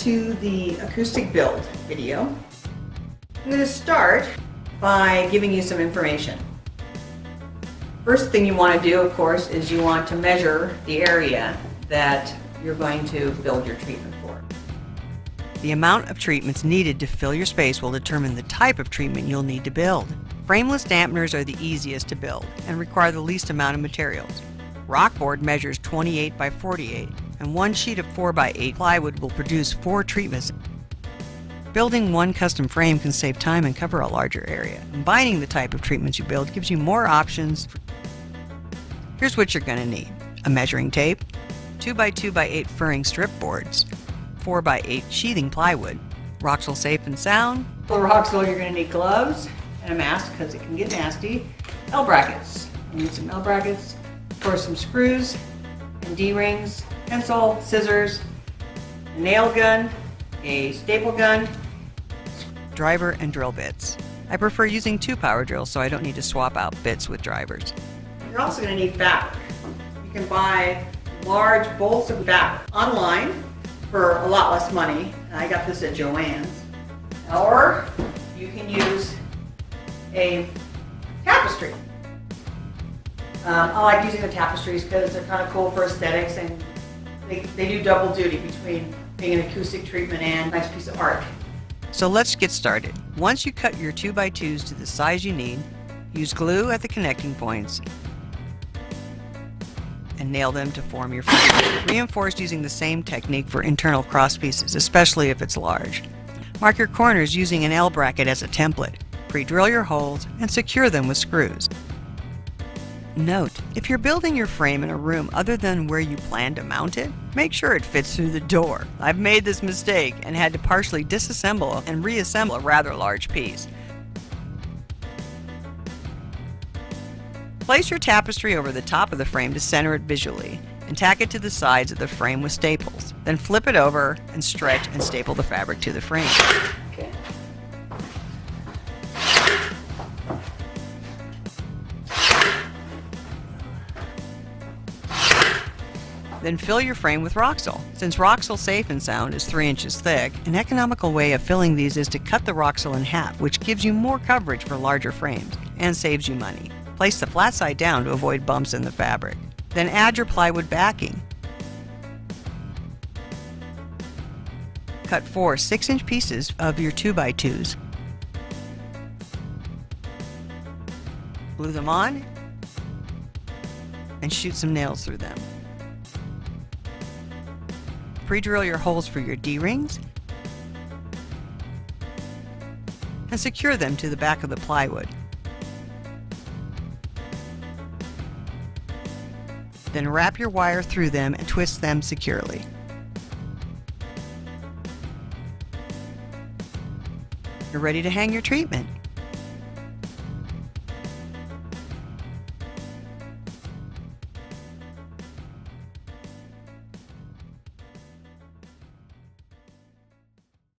to the acoustic build video. I'm going to start by giving you some information. First thing you want to do, of course, is you want to measure the area that you're going to build your treatment for. The amount of treatments needed to fill your space will determine the type of treatment you'll need to build. Frameless dampeners are the easiest to build and require the least amount of materials. Rockboard measures 28 by 48, and one sheet of 4 by 8 plywood will produce 4 treatments. Building one custom frame can save time and cover a larger area. Combining the type of treatments you build gives you more options. Here's what you're going to need: a measuring tape, 2 by 2 by 8 furring strip boards, 4 by 8 sheathing plywood, Rehearsal safe and sound. For Rehearsal, you're going to need gloves and a mask because it can get nasty. L brackets. You need some L brackets. For some screws and D-rings, pencil, scissors, a nail gun, a staple gun, driver, and drill bits. I prefer using 2 power drills so I don't need to swap out bits with drivers. You're also going to need fabric. You can buy large bolts of fabric online for a lot less money. I got this at Joann's. Or you can use a tapestry. I like using the tapestries because they're kind of cool for aesthetics, and they do double duty between being an acoustic treatment and a nice piece of art. So let's get started. Once you cut your 2 by 2s to the size you need, use glue at the connecting points and nail them to form your frame. Reinforce using the same technique for internal cross pieces, especially if it's large. Mark your corners using an L bracket as a template. Pre-drill your holes and secure them with screws. Note, if you're building your frame in a room other than where you plan to mount it, make sure it fits through the door. I've made this mistake and had to partially disassemble and reassemble a rather large piece. Place your tapestry over the top of the frame to center it visually, and tack it to the sides of the frame with staples. Then flip it over and stretch and staple the fabric to the frame. Okay. Then fill your frame with Rehearsal. Since Rehearsal Safe and Sound is 3 inches thick, an economical way of filling these is to cut the Rehearsal in half, which gives you more coverage for larger frames and saves you money. Place the flat side down to avoid bumps in the fabric. Then add your plywood backing. Cut 4 6-inch pieces of your 2 by 2s. Glue them on and shoot some nails through them. Pre-drill your holes for your D-rings and secure them to the back of the plywood. Then wrap your wire through them and twist them securely. You're ready to hang your treatment.